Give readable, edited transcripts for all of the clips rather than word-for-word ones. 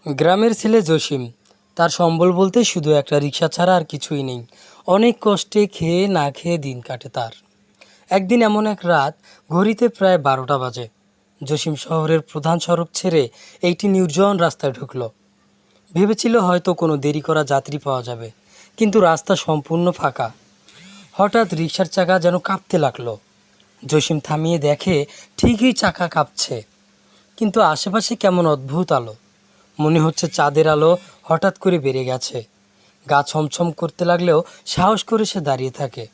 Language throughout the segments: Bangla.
গ্রামের ছেলে জসিম। তার সম্বল বলতে শুধু একটা রিক্সা ছাড়া আর কিছুই নেই। অনেক কষ্টে খেয়ে না খেয়ে দিন কাটে তার। একদিন এমন এক রাত, ঘড়িতে প্রায় 12টা বাজে। জসিম শহরের প্রধান সড়ক ছেড়ে এইটি নির্জন রাস্তায় ঢুকলো। ভেবেছিল হয়তো কোনো দেরি করা যাত্রী পাওয়া যাবে, কিন্তু রাস্তা সম্পূর্ণ ফাঁকা। হঠাৎ রিক্সার চাকা যেন কাঁপতে লাগলো। জসিম থামিয়ে দেখে ঠিকই চাকা কাঁপছে, কিন্তু আশেপাশে কেমন অদ্ভুত আলো। মনে হচ্ছে চাঁদের আলো হঠাৎ করে বেড়ে গেছে। গা ছমছম করতে লাগলেও সাহস করে সে দাঁড়িয়ে থাকে।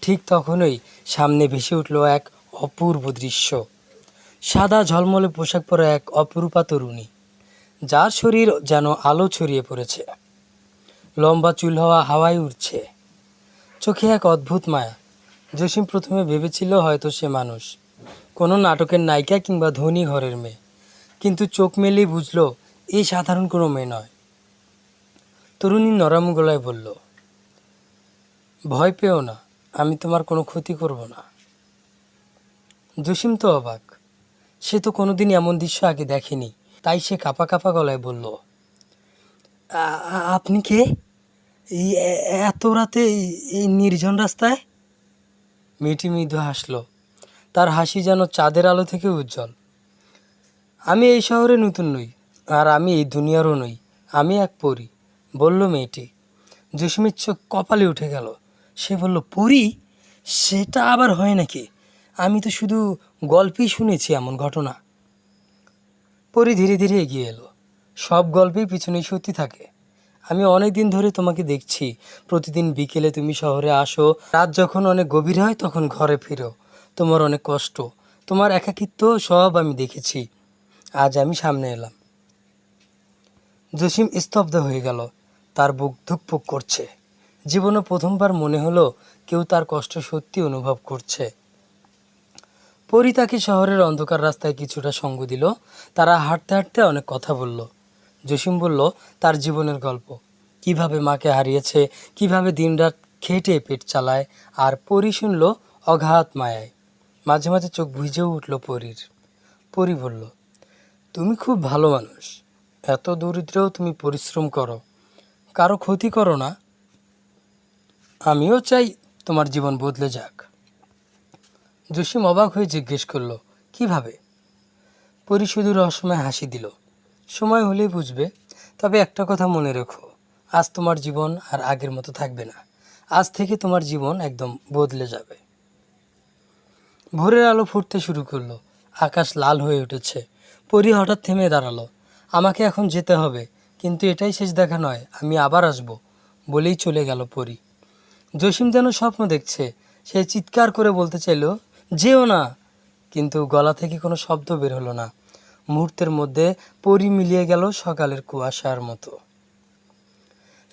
ঠিক তখনই সামনে ভেসে উঠল এক অপূর্ব দৃশ্য। সাদা ঝলমলে পোশাক পরা এক অপরূপা তরুণী, যার শরীর যেন আলো ছড়িয়ে পড়েছে। লম্বা চুল হওয়া হাওয়ায় উঠছে, চোখে এক অদ্ভুত মায়া। জসিম প্রথমে ভেবেছিল হয়তো সে মানুষ, কোনো নাটকের নায়িকা কিংবা ধনী ঘরের মেয়ে, কিন্তু চোখ মেলেই বুঝলো এই সাধারণ কোনো মেয়ে নয়। তরুণী নরম গলায় বলল, ভয় পেও না, আমি তোমার কোনো ক্ষতি করব না। জসিম তো অবাক, সে তো কোনোদিন এমন দৃশ্য আগে দেখেনি। তাই সে কাঁপা কাঁপা গলায় বলল, আপনি কে? এই এত রাতে এই নির্জন রাস্তায়? মেয়েটি মৃদু হাসলো, তার হাসি যেন চাঁদের আলো থেকে উজ্জ্বল। আমি এই শহরে নতুন নই, আর আমি এই দুনিয়ারও নই, আমি এক পরী, বলল মেয়েটি। জসিমের চোখ কপালে উঠে গেল। সে বলল, পরী? সেটা আবার হয় নাকি? আমি তো শুধু গল্পেই শুনেছি এমন ঘটনা। পরী ধীরে ধীরে এগিয়ে এলো। সব গল্পেই পিছনেই সত্যি থাকে। আমি অনেক দিন ধরে তোমাকে দেখছি। প্রতিদিন বিকেলে তুমি শহরে আসো, রাত যখন অনেক গভীর হয় তখন ঘরে ফিরো। তোমার অনেক কষ্ট, তোমার একাকিত্ব সব আমি দেখেছি। আজ আমি সামনে এলাম। জসিম স্তব্ধ হয়ে গেল, তার বুক ধুকপুক করছে। জীবনে প্রথমবার মনে হলো কেউ তার কষ্ট সত্যি অনুভব করছে। পরী তাকে শহরের অন্ধকার রাস্তায় কিছুটা সঙ্গ দিল। তারা হাঁটতে হাঁটতে অনেক কথা বলল। জসিম বলল তার জীবনের গল্প, কিভাবে মাকে হারিয়েছে, কিভাবে দিনরাত খেটে পেট চালায়। আর পরী শুনল অগাধ মায়ায়। মাঝে মাঝে চোখ ভিজেও উঠল পরীর। পরী বলল, তুমি খুব ভালো মানুষ, এত দরিদ্রেও তুমি পরিশ্রম করো, কারো ক্ষতি করো না। আমিও চাই তোমার জীবন বদলে যাক। জসিম অবাক হয়ে জিজ্ঞেস করলো, কিভাবে? পরী শুধু রহস্যময় হাসি দিল, সময় হলেই বুঝবে। তবে একটা কথা মনে রেখো, আজ তোমার জীবন আর আগের মতো থাকবে না। আজ থেকে তোমার জীবন একদম বদলে যাবে। ভোরের আলো ফুটতে শুরু করলো, আকাশ লাল হয়ে উঠেছে। পরী হঠাৎ থেমে দাঁড়ালো। আমাকে এখন যেতে হবে, কিন্তু এটাই শেষ দেখা নয়, আমি আবার আসব, বলেই চলে গেল পরী। জসিম যেন স্বপ্ন দেখছে। সে চিৎকার করে বলতে চাইল, যেও না, কিন্তু গলা থেকে কোনো শব্দ বের হলো না। মুহূর্তের মধ্যে পরী মিলিয়ে গেল সকালের কুয়াশার মতো।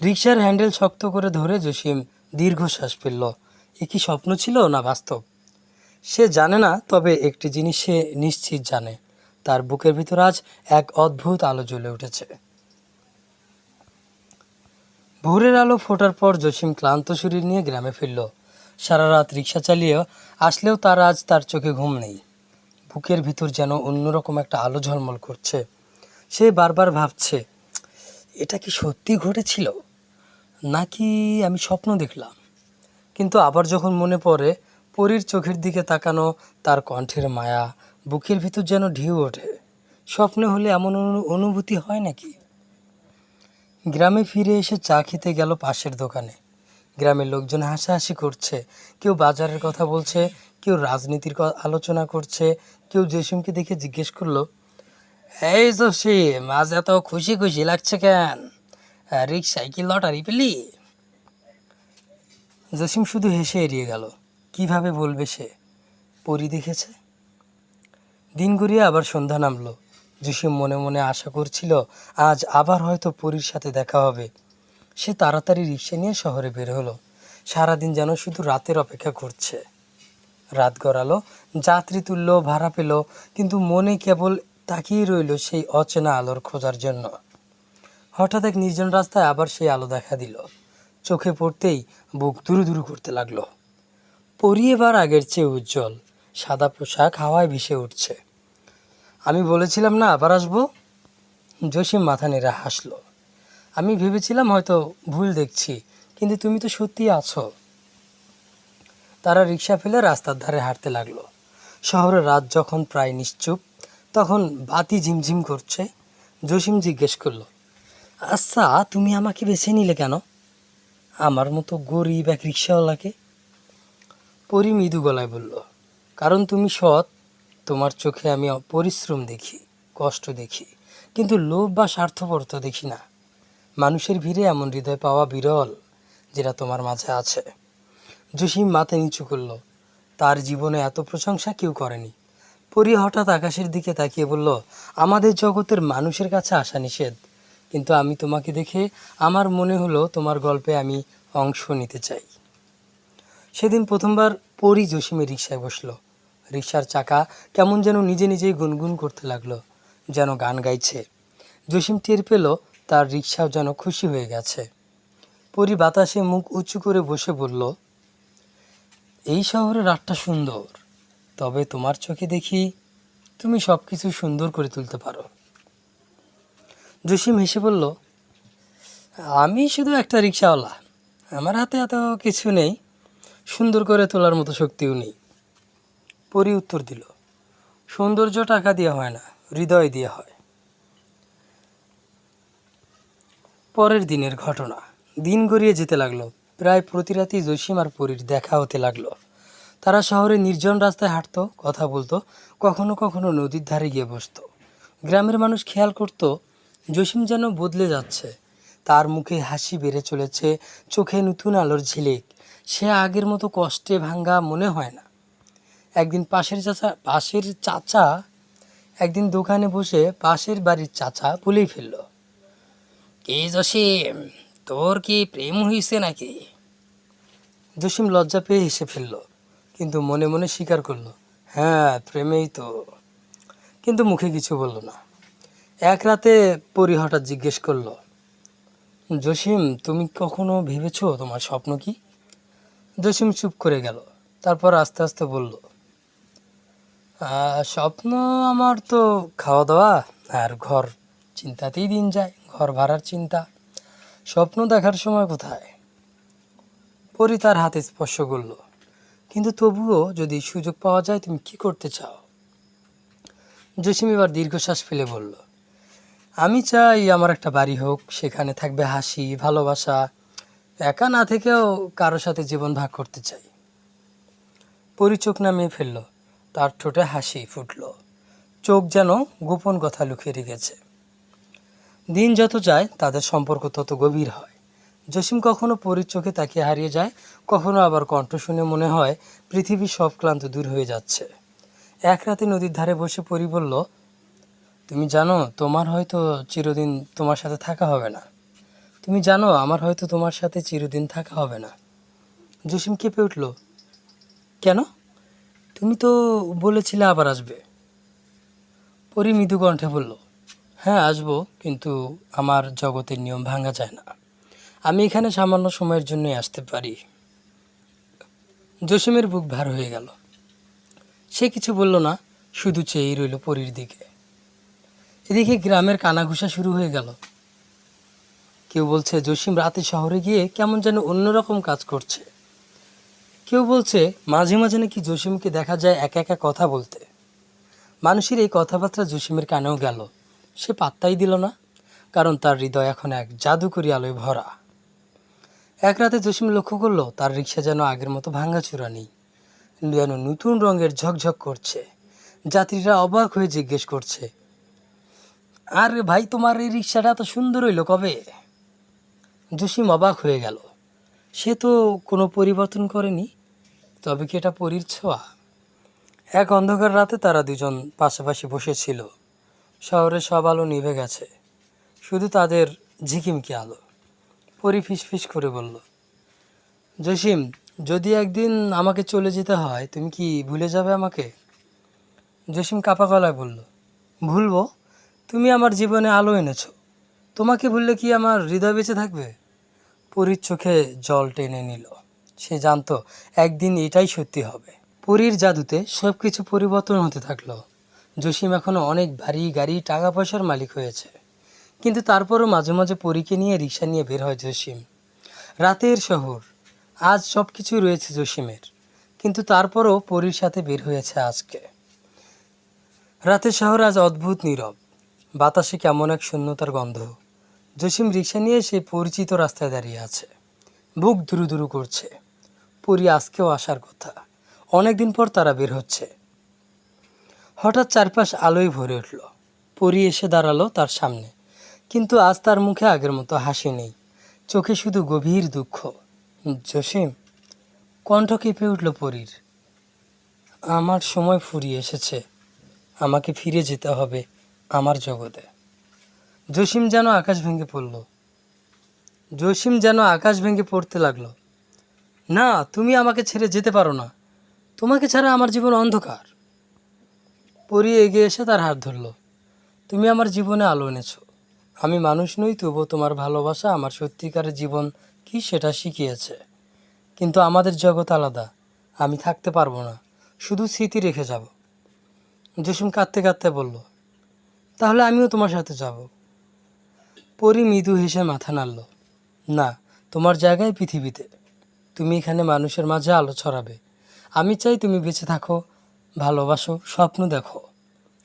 রিকশার হ্যান্ডেল শক্ত করে ধরে জসিম দীর্ঘশ্বাস ফেলল। এ কি স্বপ্ন ছিল না বাস্তব? সে জানে না, তবে একটি জিনিস সে নিশ্চিত জানে, তার বুকের ভিতর আজ এক অদ্ভুত আলো জ্বলে উঠেছে। ভোরের আলো ফোটার পর জসিম ক্লান্ত শরীর নিয়ে গ্রামে ফিরল। সারা রাত রিক্সা চালিয়ে আসলেও তার চোখে ঘুম নেই। বুকের ভিতর যেন অন্যরকম একটা আলো ঝলমল করছে। সে বারবার ভাবছে, এটা কি সত্যি ঘটেছিল, নাকি আমি স্বপ্ন দেখলাম? কিন্তু আবার যখন মনে পড়ে পরীর চোখের দিকে তাকানো, তার কণ্ঠের মায়া, বুকের ভিতর যেন ঢেউ ওঠে। স্বপ্নে হলে এমন অনুভূতি হয় নাকি? গ্রামে ফিরে এসে চা খেতে গেল পাশের দোকানে। গ্রামের লোকজন হাসাহাসি করছে, কেউ বাজারের কথা বলছে, কেউ রাজনীতির আলোচনা করছে। কেউ জসিমকে দেখে জিজ্ঞেস করলো, এই জসিম, আজ এত খুশি খুশি লাগছে কেন? রিক্সায় কি লটারি পেলি? জসিম শুধু হেসে এড়িয়ে গেল। কিভাবে বলবে সে পরী দেখেছে? দিন গড়িয়ে আবার সন্ধ্যা নামলো। জসিম মনে মনে আশা করছিল আজ আবার হয়তো পরীর সাথে দেখা হবে। সে তাড়াতাড়ি রিক্সা নিয়ে শহরে বের হলো। সারাদিন যেন শুধু রাতের অপেক্ষা করছে। রাত গড়ালো, যাত্রী তুললো, ভাড়া পেল, কিন্তু মনে কেবল তাকিয়ে রইল সেই অচেনা আলোর খোঁজার জন্য। হঠাৎ এক নির্জন রাস্তায় আবার সেই আলো দেখা দিল। চোখে পড়তেই বুক দুরু দুরু করতে লাগলো। পরী এবার আগের চেয়ে উজ্জ্বল, সাদা পোশাক হাওয়ায় ভেসে উঠছে। আমি বলেছিলাম না আবার আসবো? জসিম মাথা নেড়ে হাসলো। আমি ভেবেছিলাম হয়তো ভুল দেখছি, কিন্তু তুমি তো সত্যিই আছো। তারা রিক্সা ফেলে রাস্তার ধারে হাঁটতে লাগলো। শহরের রাত যখন প্রায় নিশ্চুপ, তখন বাতি ঝিমঝিম করছে। জসিম জিজ্ঞেস করলো, আচ্ছা তুমি আমাকে বেছে নিলে কেন, আমার মতো গরিব এক রিক্সাওয়ালাকে? পরি মৃদু গলায় বলল, কারণ তুমি সৎ। তোমার চোখে আমি পরিশ্রম দেখি, কষ্ট দেখি, কিন্তু লোভ বা স্বার্থপরতা দেখি না। মানুষের ভিড়ে এমন হৃদয় পাওয়া বিরল, যেটা তোমার মাঝে আছে। জসিম মাথা নিচু করলো। তার জীবনে এত প্রশংসা কেউ করেনি। পরি হঠাৎ আকাশের দিকে তাকিয়ে বলল, আমাদের জগতের মানুষের কাছে আসা নিষেধ, কিন্তু আমি তোমাকে দেখে আমার মনে হলো তোমার গল্পে আমি অংশ নিতে চাই। সেদিন প্রথমবার পরি জসিমের রিক্সায় বসলো। রিক্সার চাকা কেমন যেন নিজে নিজেই গুনগুন করতে লাগলো, যেন গান গাইছে। জসিম টের পেল তার রিক্সাও যেন খুশি হয়ে গেছে। পরি বাতাসে মুখ উঁচু করে বসে বলল, এই শহরের রাতটা সুন্দর, তবে তোমার চোখে দেখি তুমি সব কিছু সুন্দর করে তুলতে পারো। জসিম হেসে বলল, আমি শুধু একটা রিক্সাওয়ালা, আমার হাতে এত কিছু নেই, সুন্দর করে তোলার মতো শক্তিও নেই। পরি উত্তর দিল, সৌন্দর্য টাকা দিয়ে হয় না, হৃদয় দিয়ে হয়। পরের দিনের ঘটনা। দিন গড়িয়ে যেতে লাগলো। প্রায় প্রতি রাতেই জসিম আর পরীর দেখা হতে লাগলো। তারা শহরে নির্জন রাস্তায় হাঁটতো, কথা বলতো, কখনো কখনো নদীর ধারে গিয়ে বসতো। গ্রামের মানুষ খেয়াল করতো জসিম যেন বদলে যাচ্ছে। তার মুখে হাসি বেড়ে চলেছে, চোখে নতুন আলোর ঝিলিক। সে আগের মতো কষ্টে ভাঙ্গা মনে হয় না। একদিন পাশের চাচা একদিন দোকানে বসে পাশের বাড়ির চাচা বলেই ফেলল, কি জসিম, তোর কি প্রেম হয়েছে নাকি? জসিম লজ্জা পেয়ে হেসে ফেলল, কিন্তু মনে মনে স্বীকার করলো, হ্যাঁ প্রেমেই তো। কিন্তু মুখে কিছু বলল না। এক রাতে পরি হঠাৎ জিজ্ঞেস করলো, জসিম তুমি কখনো ভেবেছো তোমার স্বপ্ন কি? জসিম চুপ করে গেল। তারপর আস্তে আস্তে বলল, স্বপ্ন আমার তো খাওয়া দাওয়া আর ঘর চিন্তাতেই দিন যায়, ঘর ভাড়ার চিন্তা। স্বপ্ন দেখার সময় কোথায়? পরি তার হাতে স্পর্শ করলো, কিন্তু তবুও যদি সুযোগ পাওয়া যায় তুমি কি করতে চাও? জসিম এবার দীর্ঘশ্বাস ফেলে বলল, আমি চাই আমার একটা বাড়ি হোক, সেখানে থাকবে হাসি, ভালোবাসা। একা না থেকেও কারোর সাথে জীবন ভাগ করতে চাই। পরি চোখ নামিয়ে ফেলল। তার ঠোঁটে হাসি ফুটল, চোখ যেন গোপন কথা লুকিয়ে রেখেছে। দিন যত যায় তাদের সম্পর্ক তত গভীর হয়। জসিম কখনো পরীর চোখে তাকিয়ে হারিয়ে যায়, কখনো আবার কণ্ঠ শুনে মনে হয় পৃথিবীর সব ক্লান্ত দূর হয়ে যাচ্ছে। এক রাতে নদীর ধারে বসে পরি বলল, তুমি জানো তোমার হয়তো চিরদিন তোমার সাথে থাকা হবে না। তুমি জানো আমার হয়তো তোমার সাথে চিরদিন থাকা হবে না। জসিম কেঁপে উঠল, কেন? তুমি তো বলেছিলে আবার আসবে। পরি মৃদু কণ্ঠে বলল, হ্যাঁ আসবো, কিন্তু আমার জগতের নিয়ম ভাঙা যায় না। আমি এখানে সামান্য সময়ের জন্যই আসতে পারি। জসিমের বুক ভার হয়ে গেল। সে কিছু বলল না, শুধু চেয়েই রইল পরীর দিকে। এদিকে গ্রামের কানাঘুষা শুরু হয়ে গেল। কেউ বলছে জসিম রাতে শহরে গিয়ে কেমন যেন অন্যরকম কাজ করছে। কেউ বলছে মাঝে মাঝে নাকি জসিমকে দেখা যায় একা একা কথা বলতে। মানুষের এই কথাবার্তা জসিমের কানেও গেল। সে পাত্তাই দিল না, কারণ তার হৃদয় এখন এক জাদুকরী আলোয় ভরা। এক রাতে জসিম লক্ষ্য করলো তার রিক্সা যেন আগের মতো ভাঙাচোরা নেই, যেন নতুন রঙের ঝকঝক করছে। যাত্রীরা অবাক হয়ে জিজ্ঞেস করছে, আরে ভাই তোমার এই রিক্সাটা এত সুন্দর হইলো কবে? জসিম অবাক হয়ে গেল। সে তো কোনো পরিবর্তন করেনি, তবে কি এটা পরীর ছোঁয়া? এক অন্ধকার রাতে তারা দুজন পাশাপাশি বসেছিল। শহরের সব আলো নিভে গেছে, শুধু তাদের ঝিকিমিকি আলো। পরি ফিসফিস করে বলল, জসিম, যদি একদিন আমাকে চলে যেতে হয় তুমি কি ভুলে যাবে আমাকে? জসিম কাপা গলায় বলল, ভুলবো? তুমি আমার জীবনে আলো এনেছো, তোমাকে ভুললে কি আমার হৃদয় বেঁচে থাকবে? পরীর চোখে জল টেনে নিল। সে জানতো একদিন এটাই সত্যি হবে। পরীর জাদুতে সব কিছু পরিবর্তন হতে থাকলো। জসিম এখনও অনেক বাড়ি গাড়ি টাকা পয়সার মালিক হয়েছে, কিন্তু তারপরও মাঝে মাঝে পরীকে নিয়ে রিক্সা নিয়ে বের হয় জসিম। রাতের শহর, আজ সব কিছু রয়েছে জসিমের, কিন্তু তারপরও পরীর সাথে বের হয়েছে আজকে। রাতের শহর আজ অদ্ভুত নীরব, বাতাসে কেমন এক শূন্যতার গন্ধ। জসিম রিক্সা নিয়ে সেই পরিচিত রাস্তায় দাঁড়িয়ে আছে, বুক দুরু দুরু করছে। পরী আজকেও আসার কথা, অনেকদিন পর তারা বের হচ্ছে। হঠাৎ চারপাশ আলোয় ভরে উঠল। পরী এসে দাঁড়ালো তার সামনে, কিন্তু আজ তার মুখে আগের মতো হাসি নেই, চোখে শুধু গভীর দুঃখ। জসিম, কণ্ঠ কেঁপে উঠল পরীর। আমার সময় ফুরিয়ে এসেছে, আমাকে ফিরে যেতে হবে আমার জগতে। জসিম যেন আকাশ ভেঙে পড়ল। জসিম যেন আকাশ ভেঙে পড়তে লাগলো। না, তুমি আমাকে ছেড়ে যেতে পারো না, তোমাকে ছাড়া আমার জীবন অন্ধকার। পরী এগিয়ে এসে তার হাত ধরল। তুমি আমার জীবনে আলো এনেছো। আমি মানুষ নই, তবুও তোমার ভালোবাসা আমার সত্যিকারের জীবন কি সেটা শিখিয়েছে। কিন্তু আমাদের জগৎ আলাদা, আমি থাকতে পারবো না, শুধু স্মৃতি রেখে যাব। জসিম কাঁদতে কাঁদতে বলল, তাহলে আমিও তোমার সাথে যাব। পরী মৃদু হেসে মাথা নাড়ল। না, তোমার জায়গায় পৃথিবীতে, তুমি এখানে মানুষের মাঝে আলো ছড়াবে। আমি চাই তুমি বেঁচে থাকো, ভালোবাসো, স্বপ্ন দেখো।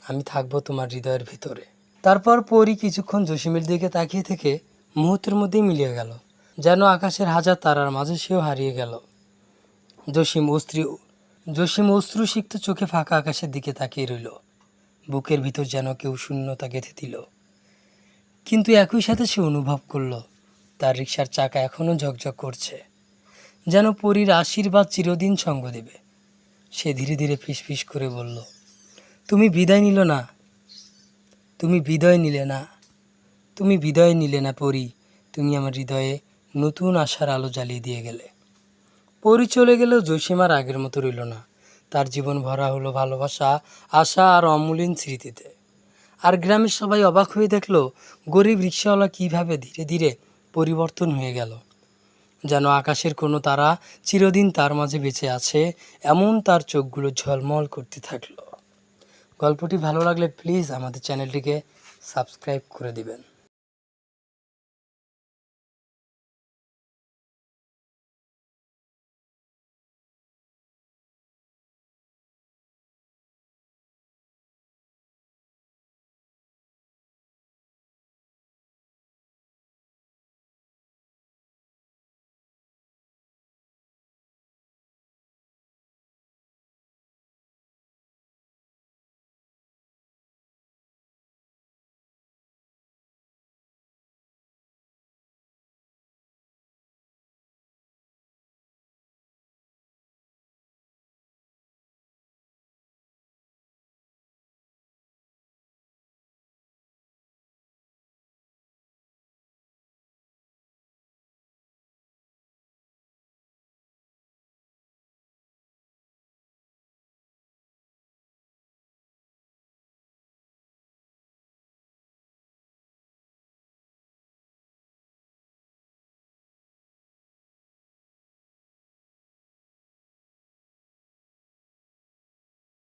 আমি থাকবো তোমার হৃদয়ের ভিতরে। তারপর পরী কিছুক্ষণ জসিমের দিকে তাকিয়ে থেকে মুহূর্তের মধ্যেই মিলিয়ে গেল, যেন আকাশের হাজার তারার মাঝে সেও হারিয়ে গেল। জসিম অশ্রুসিক্ত চোখে ফাঁকা আকাশের দিকে তাকিয়ে রইল। বুকের ভিতর যেন কেউ শূন্যতা গেঁথে দিল। কিন্তু একই সাথে সে অনুভব করল তার রিকশার চাকা এখনও ঝকঝক করছে, যেন পরীর আশীর্বাদ চিরদিন সঙ্গ দেবে। সে ধীরে ধীরে ফিসফিস করে বলল, তুমি বিদায় নিলে না, তুমি বিদায় নিলে না, তুমি বিদায় নিলে না পরী, তুমি আমার হৃদয়ে নতুন আশার আলো জ্বালিয়ে দিয়ে গেলে। পরী চলে গেলেও জসিম আর আগের মতো রইল না। তার জীবন ভরা হলো ভালোবাসা, আশা আর অমূল্যীন স্মৃতিতে। আর গ্রামের সবাই অবাক হয়ে দেখলো গরিব রিক্সাওয়ালা কীভাবে ধীরে ধীরে পরিবর্তন হয়ে গেল। যেন আকাশের কোনো তারা চিরদিন তার মাঝে বেঁচে আছে, এমন তার চোখগুলো ঝলমল করতে থাকলো। গল্পটি ভালো লাগলে প্লিজ আমাদের চ্যানেলটিকে সাবস্ক্রাইব করে দিবেন।